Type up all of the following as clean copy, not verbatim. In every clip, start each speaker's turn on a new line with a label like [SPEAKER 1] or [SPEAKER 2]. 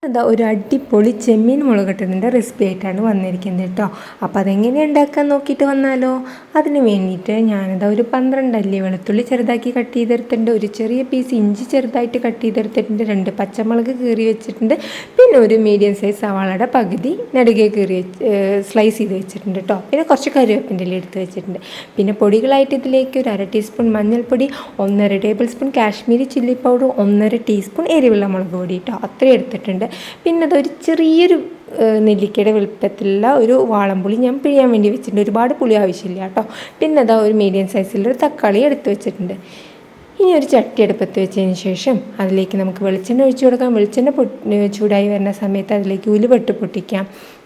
[SPEAKER 1] അതാ ഒരു അടിപൊളി ചെമ്മീൻ മുളകിട്ടതിൻ്റെ റെസിപ്പി ആയിട്ടാണ് വന്നിരിക്കുന്നത് കേട്ടോ. അപ്പോൾ അതെങ്ങനെ ഉണ്ടാക്കാൻ നോക്കിയിട്ട് വന്നാലോ. അതിന് വേണ്ടിയിട്ട് ഞാനതാ ഒരു 12 അല്ലി വെളുത്തുള്ളി ചെറുതാക്കി കട്ട് ചെയ്തെടുത്തിട്ടുണ്ട്, ഒരു ചെറിയ പീസ് ഇഞ്ചി ചെറുതായിട്ട് കട്ട് ചെയ്തെടുത്തിട്ടുണ്ട്, 2 പച്ചമുളക് കീറി വെച്ചിട്ടുണ്ട്, പിന്നെ ഒരു മീഡിയം സൈസ് സവാളയുടെ പകുതി നെടുകെ കീറി സ്ലൈസ് ചെയ്ത് വെച്ചിട്ടുണ്ട് കേട്ടോ. പിന്നെ കുറച്ച് കറിവേപ്പിൻ്റെ ഇല എടുത്ത് വെച്ചിട്ടുണ്ട്. പിന്നെ പൊടികളായിട്ട് ഇതിലേക്ക് ഒരു 1/2 ടീസ്പൂൺ മഞ്ഞൾപ്പൊടി, 1.5 table spoon Kashmiri chilli powder, 1.5 teaspoon എരിവുള്ള മുളക് പൊടി കേട്ടോ, അത്രയും എടുത്തിട്ടുണ്ട്. പിന്നെ അതൊരു ചെറിയൊരു നെല്ലിക്കയുടെ വലുപ്പത്തിലുള്ള ഒരു വാളംപുളി ഞാൻ പിഴിയാൻ വേണ്ടി വെച്ചിട്ടുണ്ട്, ഒരുപാട് പുളി ആവശ്യമില്ല കേട്ടോ. പിന്നെ അതാ ഒരു മീഡിയം സൈസിലൊരു തക്കാളി എടുത്ത് വെച്ചിട്ടുണ്ട്. ഇനി ഒരു ചട്ടി അടുപ്പത്ത് വെച്ചതിന് ശേഷം അതിലേക്ക് നമുക്ക് വെളിച്ചെണ്ണ ഒഴിച്ചു കൊടുക്കാം. വെളിച്ചെണ്ണ ചൂടായി വരുന്ന സമയത്ത് അതിലേക്ക് ഉലുവ ഇട്ട് പൊട്ടിക്കാം.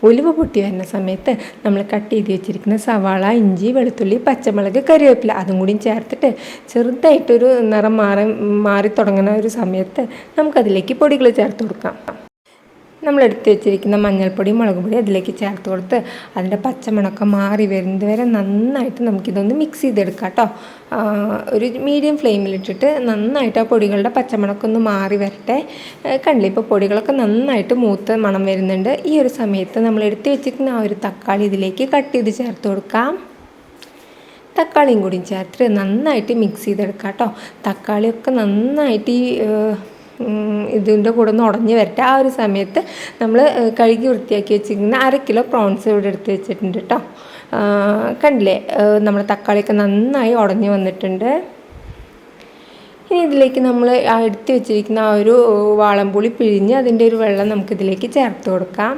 [SPEAKER 1] ഉലുവ പൊട്ടി വരുന്ന സമയത്ത് നമ്മൾ കട്ട് ചെയ്ത് വെച്ചിരിക്കുന്ന സവാള, ഇഞ്ചി, വെളുത്തുള്ളി, പച്ചമുളക്, കറിവേപ്പില അതും കൂടി ചേർത്തിട്ട് ചെറുതായിട്ടൊരു നിറം മാറി തുടങ്ങുന്ന ഒരു സമയത്ത് നമുക്കതിലേക്ക് പൊടികൾ ചേർത്ത് കൊടുക്കാം. നമ്മളെടുത്ത് വെച്ചിരിക്കുന്ന മഞ്ഞൾപ്പൊടി, മുളക് പൊടി അതിലേക്ക് ചേർത്ത് കൊടുത്ത് അതിൻ്റെ പച്ചമണക്കം മാറി വരുന്നത് വരെ നന്നായിട്ട് നമുക്കിതൊന്ന് മിക്സ് ചെയ്തെടുക്കാം കേട്ടോ. ഒരു മീഡിയം ഫ്ലെയിമിലിട്ടിട്ട് നന്നായിട്ട് ആ പൊടികളുടെ പച്ചമണക്കം ഒന്ന് മാറി വരട്ടെ. കണ്ടില്ലേ, ഇപ്പോൾ പൊടികളൊക്കെ നന്നായിട്ട് മൂത്ത് മണം വരുന്നുണ്ട്. ഈ ഒരു സമയത്ത് നമ്മൾ എടുത്ത് വെച്ചിരിക്കുന്ന ആ ഒരു തക്കാളി ഇതിലേക്ക് കട്ട് ചെയ്ത് ചേർത്ത് കൊടുക്കാം. തക്കാളിയും കൂടി ചേർത്ത് നന്നായിട്ട് മിക്സ് ചെയ്തെടുക്കാം കേട്ടോ. തക്കാളിയൊക്കെ നന്നായിട്ട് ഇതിൻ്റെ കൂടെ ഒന്ന് ഉടഞ്ഞ് വരട്ടെ. ആ ഒരു സമയത്ത് നമ്മൾ കഴുകി വൃത്തിയാക്കി വെച്ചിരിക്കുന്ന 1/2 കിലോ പ്രോൺസ് ഇവിടെ എടുത്ത് വെച്ചിട്ടുണ്ട് കേട്ടോ. കണ്ടില്ലേ, നമ്മുടെ തക്കാളിയൊക്കെ നന്നായി ഉടഞ്ഞ് വന്നിട്ടുണ്ട്. ഇനി ഇതിലേക്ക് നമ്മൾ എടുത്ത് വെച്ചിരിക്കുന്ന ആ ഒരു വാളംപുളി പിഴിഞ്ഞ് അതിൻ്റെ ഒരു വെള്ളം നമുക്കിതിലേക്ക് ചേർത്ത് കൊടുക്കാം.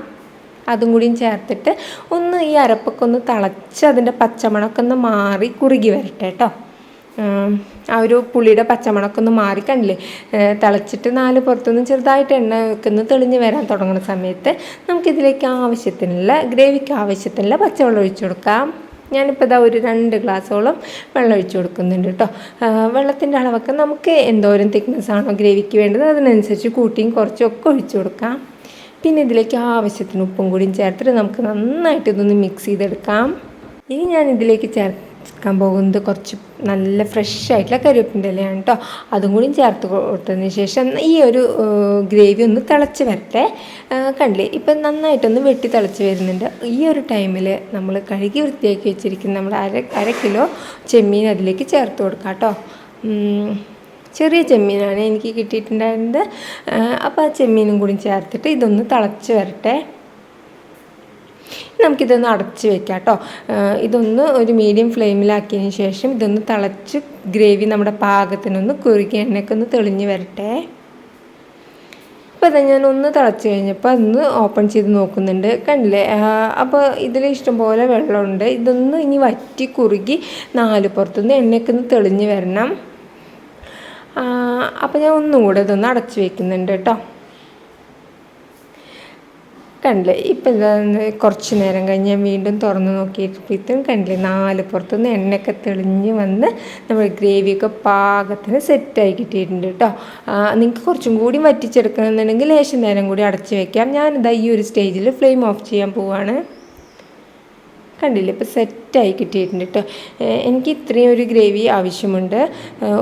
[SPEAKER 1] അതും കൂടിയും ചേർത്തിട്ട് ഒന്ന് ഈ അരപ്പൊക്കെ ഒന്ന് തിളച്ച് അതിൻ്റെ പച്ചമണമൊക്കെ ഒന്ന് മാറി കുറുകി വരട്ടെ കേട്ടോ. ആ ഒരു പുളിയുടെ പച്ചമണമൊക്കെ ഒന്ന് മാറി, കണ്ടില്ലേ, തിളച്ചിട്ട് 4 പുറത്തുനിന്ന് ചെറുതായിട്ട് എണ്ണ ഒക്കെ ഒന്ന് തെളിഞ്ഞ് വരാൻ തുടങ്ങുന്ന സമയത്ത് നമുക്കിതിലേക്ക് ആവശ്യത്തിനുള്ള ഗ്രേവിക്ക് ആവശ്യത്തിനുള്ള പച്ചവെള്ളം ഒഴിച്ചു കൊടുക്കാം. ഞാനിപ്പോൾ ഇതാ ഒരു 2 ഗ്ലാസ്സോളം വെള്ളം ഒഴിച്ചു കൊടുക്കുന്നുണ്ട് കേട്ടോ. വെള്ളത്തിൻ്റെ അളവൊക്കെ നമുക്ക് എന്തോരം തിക്നെസ് ആണോ ഗ്രേവിക്ക് വേണ്ടത് അതിനനുസരിച്ച് കൂട്ടിയും കുറച്ചും ഒക്കെ ഒഴിച്ചു കൊടുക്കാം. പിന്നെ ഇതിലേക്ക് ആവശ്യത്തിന് ഉപ്പും കൂടിയും ചേർത്തിട്ട് നമുക്ക് നന്നായിട്ട് ഇതൊന്ന് മിക്സ് ചെയ്തെടുക്കാം. ഇനി ഞാൻ ഇതിലേക്ക് ചേർക്കാൻ പോകുന്നത് കുറച്ച് നല്ല ഫ്രഷ് ആയിട്ടുള്ള കറിവേപ്പിൻ്റെ ഇലയാണ് കേട്ടോ. അതും കൂടി ചേർത്ത് കൊടുത്തതിന് ശേഷം ഈ ഒരു ഗ്രേവി ഒന്ന് തിളച്ച് വരട്ടെ. കണ്ടില്ലേ, ഇപ്പം നന്നായിട്ടൊന്ന് വെട്ടി തിളച്ച് വരുന്നുണ്ട്. ഈ ഒരു ടൈമിൽ നമ്മൾ കഴുകി വൃത്തിയാക്കി വെച്ചിരിക്കുന്ന നമ്മുടെ അര കിലോ ചെമ്മീൻ അതിലേക്ക് ചേർത്ത് കൊടുക്കാം കേട്ടോ. ചെറിയ ചെമ്മീനാണ് എനിക്ക് കിട്ടിയിട്ടുണ്ടായിരുന്നത്. അപ്പോൾ ആ ചെമ്മീനും കൂടി ചേർത്തിട്ട് ഇതൊന്ന് തിളച്ച് വരട്ടെ. നമുക്കിതൊന്ന് അടച്ച് വെക്കാം കേട്ടോ. ഇതൊന്ന് ഒരു മീഡിയം ഫ്ലെയിമിലാക്കിയതിന് ശേഷം ഇതൊന്ന് തിളച്ച് ഗ്രേവി നമ്മുടെ പാകത്തിനൊന്ന് കുറുകി എണ്ണയൊക്കെ ഒന്ന് തെളിഞ്ഞ് വരട്ടെ. അപ്പോൾ അത് ഞാനൊന്ന് തിളച്ച് കഴിഞ്ഞപ്പോൾ അതൊന്ന് ഓപ്പൺ ചെയ്ത് നോക്കുന്നുണ്ട്. കണ്ടില്ലേ, അപ്പോൾ ഇതിൽ ഇഷ്ടംപോലെ വെള്ളമുണ്ട്. ഇതൊന്ന് ഇനി വറ്റി കുറുകി 4 പുറത്തുനിന്ന് എണ്ണയൊക്കെ ഒന്ന് തെളിഞ്ഞ് വരണം. അപ്പോൾ ഞാൻ ഒന്നും കൂടെ ഇതൊന്ന് അടച്ച് വയ്ക്കുന്നുണ്ട് കേട്ടോ. കണ്ടില്ലേ, ഇപ്പം കുറച്ച് നേരം കഴിഞ്ഞ് ഞാൻ വീണ്ടും തുറന്ന് നോക്കിയപ്പോഴത്തേക്കും കണ്ടില്ലേ, 4 പുറത്തുനിന്ന് എണ്ണയൊക്കെ തെളിഞ്ഞ് വന്ന് നമ്മൾ ഗ്രേവിയൊക്കെ പാകത്തിന് സെറ്റായി കിട്ടിയിട്ടുണ്ട് കേട്ടോ. നിങ്ങൾക്ക് കുറച്ചും കൂടി വറ്റിച്ചെടുക്കണമെന്നുണ്ടെങ്കിൽ ലേശം നേരം കൂടി അടച്ച് വയ്ക്കാം. ഞാനിതാ ഈ ഒരു സ്റ്റേജിൽ ഫ്ലെയിം ഓഫ് ചെയ്യാൻ പോവാണ്. കണ്ടില്ലേ, ഇപ്പോൾ സെറ്റായി കിട്ടിയിട്ടുണ്ട് കേട്ടോ. എനിക്ക് ഇത്രയും ഒരു ഗ്രേവി ആവശ്യമുണ്ട്.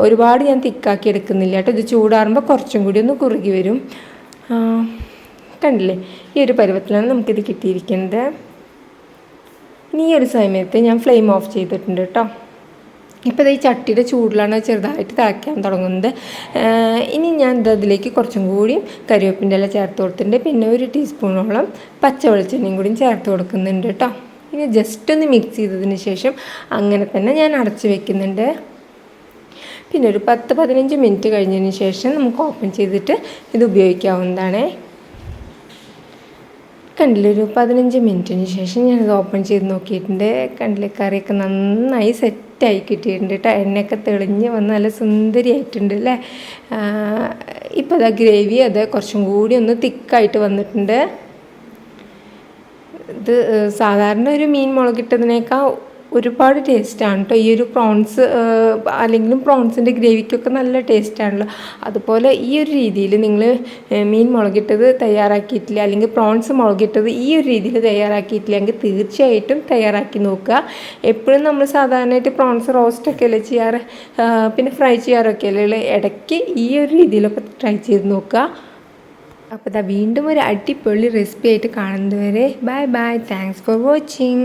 [SPEAKER 1] ഒരുപാട് ഞാൻ തിക്കാക്കി എടുക്കുന്നില്ല കേട്ടോ. ഇത് ചൂടാറുമ്പോൾ കുറച്ചും കൂടി ഒന്ന് കുറുകി വരും. കണ്ടില്ലേ, ഈ ഒരു പരുവത്തിലാണ് നമുക്കിത് കിട്ടിയിരിക്കുന്നത്. ഇനി ഈ ഒരു സമയത്ത് ഞാൻ ഫ്ലെയിം ഓഫ് ചെയ്തിട്ടുണ്ട് കേട്ടോ. ഇപ്പോൾ ഈ ചട്ടിയുടെ ചൂടിലാണ് ചെറുതായിട്ട് തിളയ്ക്കാൻ തുടങ്ങുന്നത്. ഇനി ഞാൻ അതിലേക്ക് കുറച്ചും കൂടി കറിവേപ്പിൻ്റെ ഇല ചേർത്ത് കൊടുത്തിട്ടുണ്ട്. പിന്നെ 1 ടീസ്പൂണോളം പച്ച വെളിച്ചെണ്ണയും കൂടി ചേർത്ത് കൊടുക്കുന്നുണ്ട് കേട്ടോ. ഇനി ജസ്റ്റ് ഒന്ന് മിക്സ് ചെയ്തതിന് ശേഷം അങ്ങനെ തന്നെ ഞാൻ അടച്ച് വെക്കുന്നുണ്ട്. പിന്നെ ഒരു 10-15 മിനിറ്റ് കഴിഞ്ഞതിന് ശേഷം നമുക്ക് ഓപ്പൺ ചെയ്തിട്ട് ഇത് ഉപയോഗിക്കാവുന്നതാണ്. കണ്ടില്ലേ, ഒരു 15 മിനിറ്റിന് ശേഷം ഞാനത് ഓപ്പൺ ചെയ്ത് നോക്കിയിട്ടുണ്ട്. കണ്ടില്ലേ, കറിയൊക്കെ നന്നായി സെറ്റായി കിട്ടിയിട്ടുണ്ട് കേട്ടോ. എണ്ണയൊക്കെ തെളിഞ്ഞ് വന്ന് നല്ല സുന്ദരിയായിട്ടുണ്ട് അല്ലേ. ഇപ്പോൾ അതാ ഗ്രേവി അത് കുറച്ചും കൂടി ഒന്ന് തിക്കായിട്ട് വന്നിട്ടുണ്ട്. ഇത് സാധാരണ ഒരു മീൻ മുളകിട്ടതിനേക്കാൾ ഒരുപാട് ടേസ്റ്റാണ് കേട്ടോ. ഈ ഒരു പ്രോൺസ് അല്ലെങ്കിലും പ്രോൺസിൻ്റെ ഗ്രേവിക്കൊക്കെ നല്ല ടേസ്റ്റാണല്ലോ. അതുപോലെ ഈ ഒരു രീതിയിൽ നിങ്ങൾ മീൻ മുളകിട്ടത് തയ്യാറാക്കിയിട്ടില്ല, അല്ലെങ്കിൽ പ്രോൺസ് മുളകിട്ടത് ഈ ഒരു രീതിയിൽ തയ്യാറാക്കിയിട്ടില്ലെങ്കിൽ തീർച്ചയായിട്ടും തയ്യാറാക്കി നോക്കുക. എപ്പോഴും നമ്മൾ സാധാരണയായിട്ട് പ്രോൺസ് റോസ്റ്റൊക്കെ അല്ലേ ചെയ്യാറ്, പിന്നെ ഫ്രൈ ചെയ്യാറൊക്കെ അല്ലേ, ഇടയ്ക്ക് ഈ ഒരു രീതിയിലൊക്കെ ട്രൈ ചെയ്ത് നോക്കുക. അപ്പോൾ ഇതാ വീണ്ടും ഒരു അടിപൊളി റെസിപ്പി ആയിട്ട് കാണുന്നത് വരെ bye bye, thanks for watching.